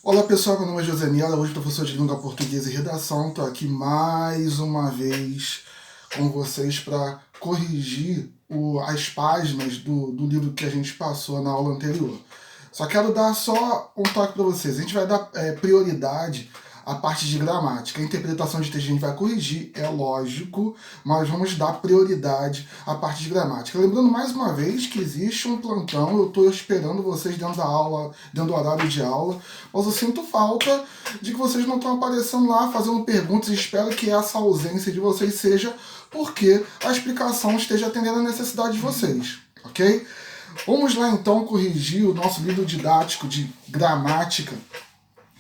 Olá pessoal, meu nome é José Miela, hoje professor de língua portuguesa e redação. Estou aqui mais uma vez com vocês para corrigir as páginas do livro que a gente passou na aula anterior. Só quero dar só um toque para vocês. A gente vai dar prioridade à parte de gramática. A interpretação de texto a gente vai corrigir, é lógico, mas vamos dar prioridade à parte de gramática. Lembrando mais uma vez que existe um plantão, eu estou esperando vocês dentro da aula, dentro do horário de aula, mas eu sinto falta de que vocês não estão aparecendo lá fazendo perguntas e espero que essa ausência de vocês seja porque a explicação esteja atendendo a necessidade de vocês, ok? Vamos lá então corrigir o nosso livro didático de gramática,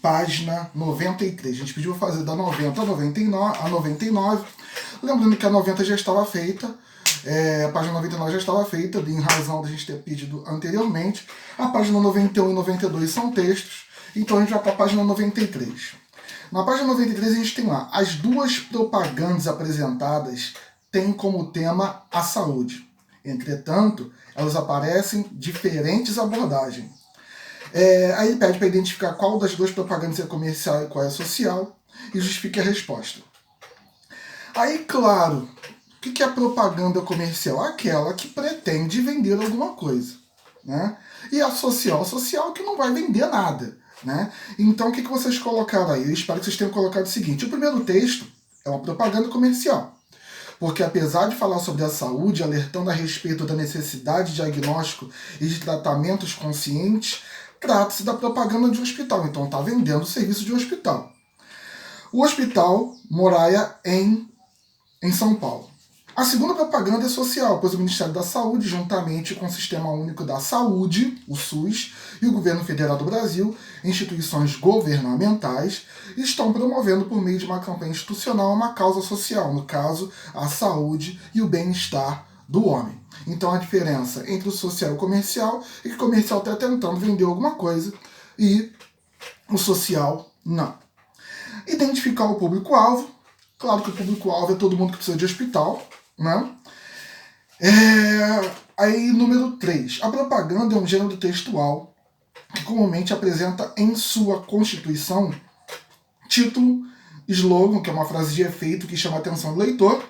página 93. A gente pediu fazer da 90 a 99. Lembrando que a 90 já estava feita, a página 99 já estava feita, em razão da gente ter pedido anteriormente. A página 91 e 92 são textos, então a gente vai para a página 93. Na página 93 a gente tem lá, as duas propagandas apresentadas têm como tema a saúde. Entretanto, elas aparecem diferentes abordagens. Aí ele pede para identificar qual das duas propagandas é comercial e qual é social e justifique a resposta. Aí, claro, o que é propaganda comercial? Aquela que pretende vender alguma coisa, né? E a social que não vai vender nada, né? Então, o que vocês colocaram aí? Eu espero que vocês tenham colocado o seguinte. O primeiro texto é uma propaganda comercial. Porque apesar de falar sobre a saúde, alertando a respeito da necessidade de diagnóstico e de tratamentos conscientes, trata-se da propaganda de um hospital. Então está vendendo o serviço de um hospital. O Hospital Moriah em São Paulo. A segunda propaganda é social, pois o Ministério da Saúde, juntamente com o Sistema Único da Saúde, o SUS, e o Governo Federal do Brasil, instituições governamentais, estão promovendo por meio de uma campanha institucional uma causa social, no caso, a saúde e o bem-estar do homem. Então a diferença entre o social e o comercial é que o comercial está tentando vender alguma coisa e o social não. Identificar o público-alvo. Claro que o público-alvo é todo mundo que precisa de hospital, né? Aí, número 3. A propaganda é um gênero textual que comumente apresenta em sua constituição título, slogan, que é uma frase de efeito que chama a atenção do leitor,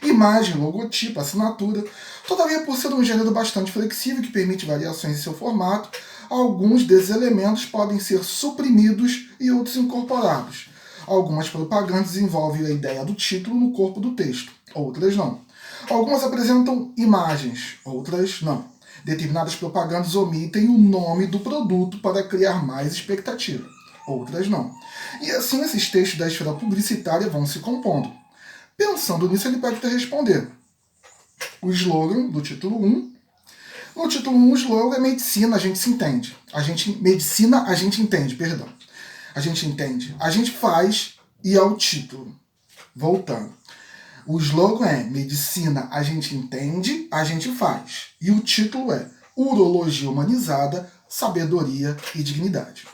imagem, logotipo, assinatura. Todavia, por ser um gênero bastante flexível que permite variações em seu formato, alguns desses elementos podem ser suprimidos e outros incorporados. Algumas propagandas envolvem a ideia do título no corpo do texto, outras não. Algumas apresentam imagens, outras não. Determinadas propagandas omitem o nome do produto para criar mais expectativa, outras não. E assim esses textos da esfera publicitária vão se compondo. Pensando nisso, ele pede para responder. O slogan do título 1. No título 1, o slogan é medicina, a gente se entende. Medicina, a gente entende, perdão. A gente entende, a gente faz e é o título. Voltando. O slogan é medicina, a gente entende, a gente faz. E o título é urologia humanizada, sabedoria e dignidade.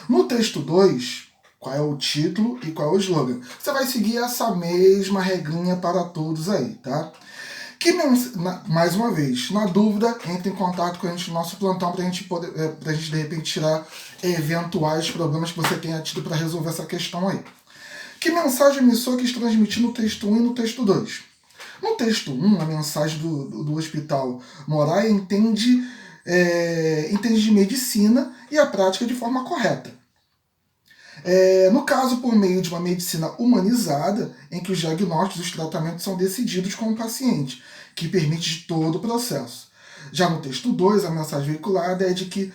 No texto 2, qual é o título e qual é o slogan? Você vai seguir essa mesma regrinha para todos aí, tá? Mais uma vez, na dúvida, entre em contato com a gente no nosso plantão para a gente de repente tirar eventuais problemas que você tenha tido para resolver essa questão aí. Que mensagem o emissor quis transmitir no texto 1 e no texto 2? No texto 1, a mensagem do Hospital Moriah entende de medicina e a prática de forma correta. No caso, por meio de uma medicina humanizada, em que os diagnósticos e os tratamentos são decididos com o paciente, que permite todo o processo. Já no texto 2, a mensagem veiculada é de que,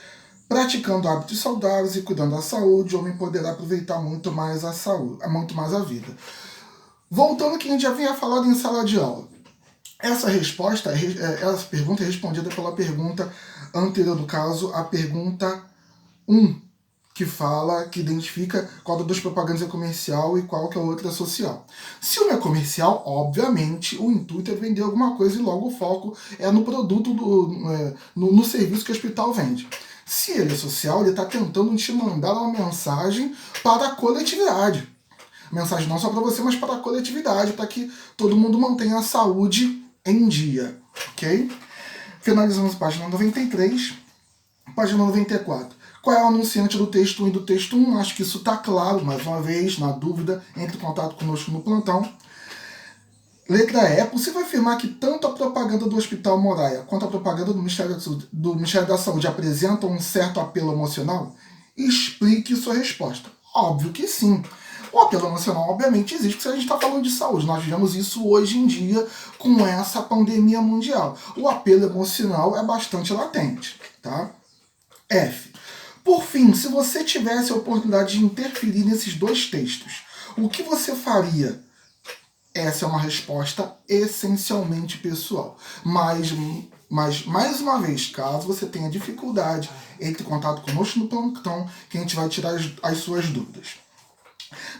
praticando hábitos saudáveis e cuidando da saúde, o homem poderá aproveitar muito mais a vida. Voltando ao que a gente já vinha falado em sala de aula. Essa pergunta é respondida pela pergunta anterior, no caso, a pergunta 1. Que identifica qual das duas propagandas é comercial e qual que a outra é social. Se uma é comercial, obviamente, o intuito é vender alguma coisa e logo o foco é no produto, no serviço que o hospital vende. Se ele é social, ele está tentando te mandar uma mensagem para a coletividade. Mensagem não só para você, mas para a coletividade, para que todo mundo mantenha a saúde em dia, ok? Finalizamos a página 93, página 94. Qual é o anunciante do texto 1 e do texto 1? Acho que isso está claro, mais uma vez, na dúvida, entre em contato conosco no plantão. Letra E. É possível afirmar que tanto a propaganda do Hospital Moraia quanto a propaganda do Ministério da Saúde apresentam um certo apelo emocional? Explique sua resposta. Óbvio que sim. O apelo emocional, obviamente, existe se a gente está falando de saúde. Nós vivemos isso hoje em dia com essa pandemia mundial. O apelo emocional é bastante latente. Tá? F. Por fim, se você tivesse a oportunidade de interferir nesses dois textos, o que você faria? Essa é uma resposta essencialmente pessoal. Mas mais uma vez, caso você tenha dificuldade, entre em contato conosco no plantão, que a gente vai tirar as suas dúvidas.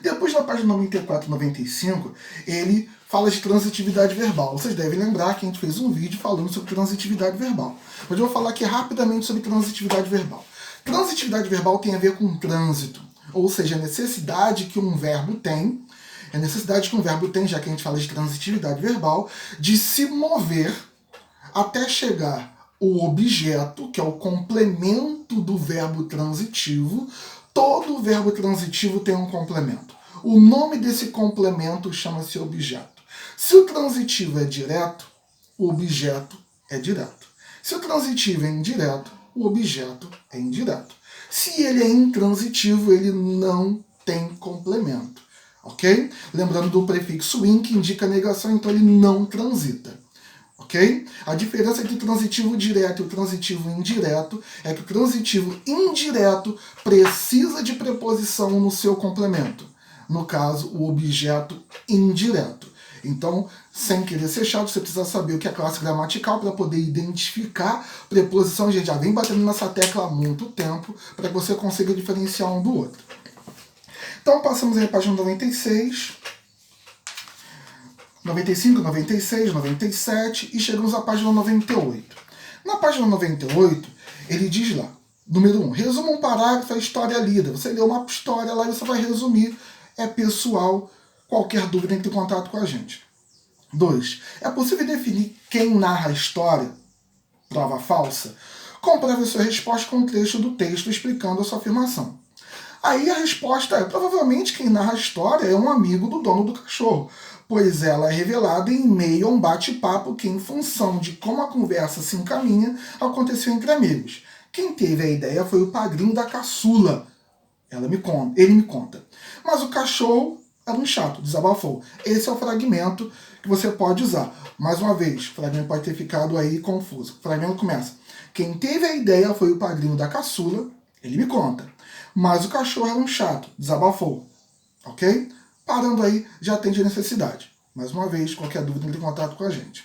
Depois, na página 94 e 95, ele fala de transitividade verbal. Vocês devem lembrar que a gente fez um vídeo falando sobre transitividade verbal. Hoje eu vou falar aqui rapidamente sobre transitividade verbal. Transitividade verbal tem a ver com trânsito, ou seja, a necessidade que um verbo tem, já que a gente fala de transitividade verbal, de se mover até chegar o objeto, que é o complemento do verbo transitivo. Todo verbo transitivo tem um complemento. O nome desse complemento chama-se objeto. Se o transitivo é direto, o objeto é direto. Se o transitivo é indireto, o objeto é indireto. Se ele é intransitivo, ele não tem complemento. Ok? Lembrando do prefixo in, que indica negação, então ele não transita. Ok? A diferença entre o transitivo direto e o transitivo indireto é que o transitivo indireto precisa de preposição no seu complemento. No caso, o objeto indireto. Então, sem querer ser chato, você precisa saber o que é classe gramatical para poder identificar preposição. A gente já vem batendo nessa tecla há muito tempo para que você consiga diferenciar um do outro. Então, passamos aí a página 96, 95, 96, 97 e chegamos à página 98. Na página 98, ele diz lá, número 1, resuma um parágrafo a história lida. Você lê uma história lá e você vai resumir. É pessoal, qualquer dúvida entre em contato com a gente. 2. É possível definir quem narra a história? Prova falsa. Comprove a sua resposta com um trecho do texto explicando a sua afirmação. Aí a resposta é, provavelmente quem narra a história é um amigo do dono do cachorro, pois ela é revelada em meio a um bate-papo que, em função de como a conversa se encaminha, aconteceu entre amigos. Quem teve a ideia foi o padrinho da caçula. Ele me conta. Mas o cachorro era um chato, desabafou. Esse é o fragmento que você pode usar. Mais uma vez, o fragmento pode ter ficado aí confuso. O fragmento começa. Quem teve a ideia foi o padrinho da caçula, ele me conta. Mas o cachorro era um chato, desabafou. Ok? Parando aí, já atende a necessidade. Mais uma vez, qualquer dúvida, entre em contato com a gente.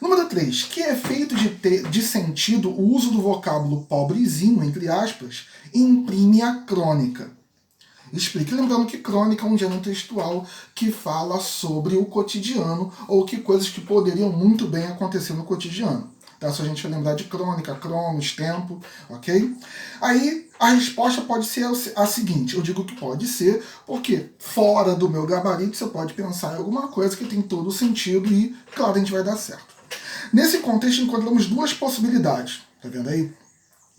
Número 3. Que efeito de sentido o uso do vocábulo pobrezinho, entre aspas, imprime a crônica? Explique. Lembrando que crônica é um gênero textual que fala sobre o cotidiano ou que coisas que poderiam muito bem acontecer no cotidiano. Tá? Se a gente vai lembrar de crônica, cronos, tempo, ok? Aí a resposta pode ser a seguinte. Eu digo que pode ser porque fora do meu gabarito você pode pensar em alguma coisa que tem todo o sentido e, claro, a gente vai dar certo. Nesse contexto encontramos duas possibilidades. Tá vendo aí?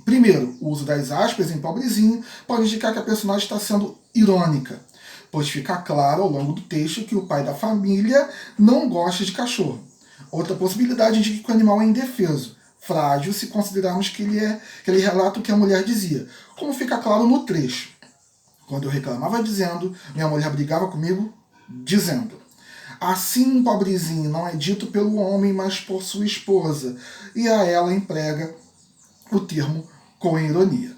Primeiro, o uso das aspas em pobrezinho pode indicar que a personagem está sendo irônica, pois fica claro ao longo do texto que o pai da família não gosta de cachorro. Outra possibilidade indica que o animal é indefeso, frágil se considerarmos que ele relata o que a mulher dizia, como fica claro no trecho. Quando eu reclamava dizendo, minha mulher brigava comigo dizendo. Assim, pobrezinho, não é dito pelo homem, mas por sua esposa, e a ela emprega o termo com ironia.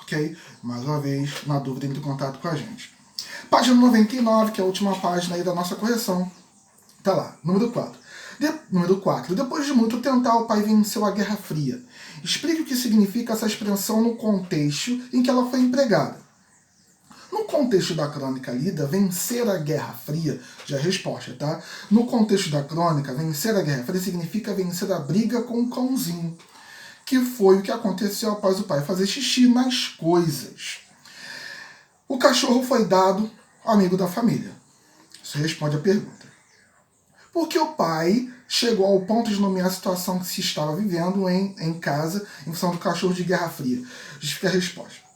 Ok? Mais uma vez, na dúvida, entre em contato com a gente. Página 99, que é a última página aí da nossa correção. Tá lá, número 4. Número 4. Depois de muito tentar, o pai venceu a Guerra Fria. Explique o que significa essa expressão no contexto em que ela foi empregada. No contexto da crônica lida, vencer a Guerra Fria, já é a resposta, tá? No contexto da crônica, vencer a Guerra Fria significa vencer a briga com o cãozinho, que foi o que aconteceu após o pai fazer xixi nas coisas. O cachorro foi dado ao amigo da família. Isso responde a pergunta. Porque o pai chegou ao ponto de nomear a situação que se estava vivendo em casa em função do cachorro de Guerra Fria. Justifica a resposta.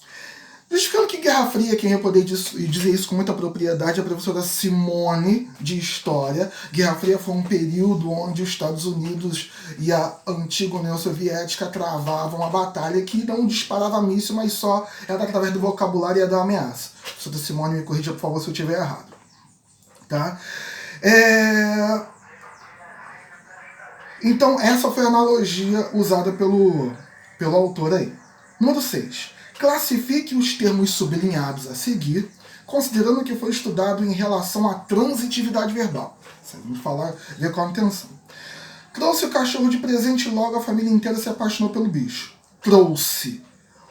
Justificando que Guerra Fria, quem ia poder dizer isso com muita propriedade, é a professora Simone, de História. Guerra Fria foi um período onde os Estados Unidos e a antiga União Soviética travavam uma batalha que não disparava míssil, mas só era através do vocabulário e da ameaça. Professora Simone, me corrija, por favor, se eu estiver errado. Tá? Então, essa foi a analogia usada pelo autor aí. Número 6. Classifique os termos sublinhados a seguir, considerando que foi estudado em relação à transitividade verbal. Vamos ver com atenção. Trouxe o cachorro de presente e logo a família inteira se apaixonou pelo bicho. Trouxe.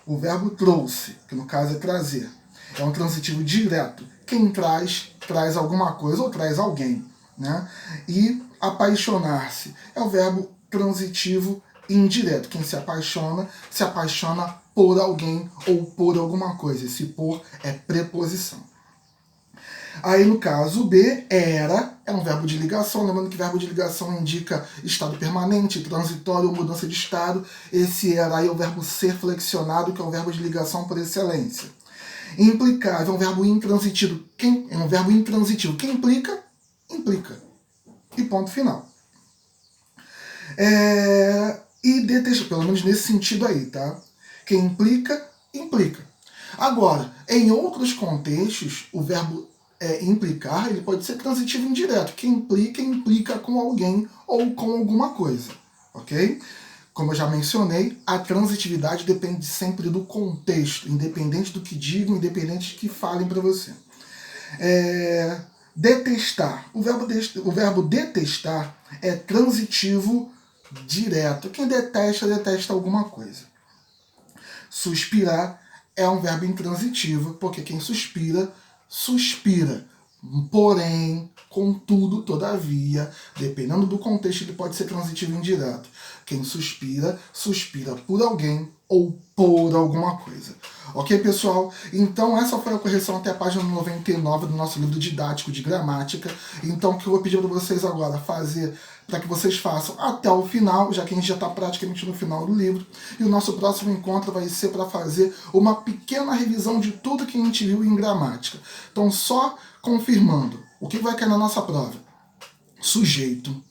O verbo trouxe, que no caso é trazer. É um transitivo direto. Quem traz, traz alguma coisa ou traz alguém. Né? E apaixonar-se é o verbo transitivo indireto. Quem se apaixona por alguém ou por alguma coisa. Esse por é preposição. Aí no caso B, era, é um verbo de ligação. Lembrando que verbo de ligação indica estado permanente, transitório ou mudança de estado. Esse era aí é o verbo ser flexionado, que é o verbo de ligação por excelência. Implicar é um verbo intransitivo. Quem implica? Implica. E ponto final. E detestar, pelo menos nesse sentido aí, tá? Quem implica, implica. Agora, em outros contextos, o verbo implicar, ele pode ser transitivo indireto. Quem implica, implica com alguém ou com alguma coisa, ok? Como eu já mencionei, a transitividade depende sempre do contexto, independente do que digam, independente do que falem para você. Detestar. O verbo detestar é transitivo direto. Quem detesta, detesta alguma coisa. Suspirar é um verbo intransitivo, porque quem suspira, suspira. Porém, contudo, todavia, dependendo do contexto, ele pode ser transitivo indireto. Quem suspira, suspira por alguém ou por alguma coisa. Ok, pessoal? Então, essa foi a correção até a página 99 do nosso livro didático de gramática. Então, o que eu vou pedir para vocês agora fazer, para que vocês façam até o final, já que a gente já está praticamente no final do livro. E o nosso próximo encontro vai ser para fazer uma pequena revisão de tudo que a gente viu em gramática. Então, só confirmando, o que vai cair na nossa prova? Sujeito,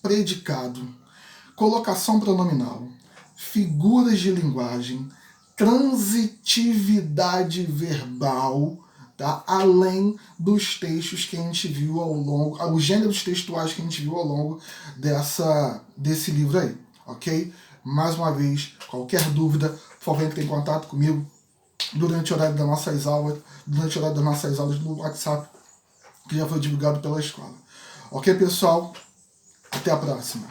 predicado, colocação pronominal, figuras de linguagem, transitividade verbal, tá? Além dos textos que a gente viu ao longo, os gêneros textuais que a gente viu ao longo desse livro aí, ok? Mais uma vez, qualquer dúvida, por favor, entre em contato comigo durante o horário das nossas aulas, no WhatsApp, que já foi divulgado pela escola. Ok, pessoal? Até a próxima.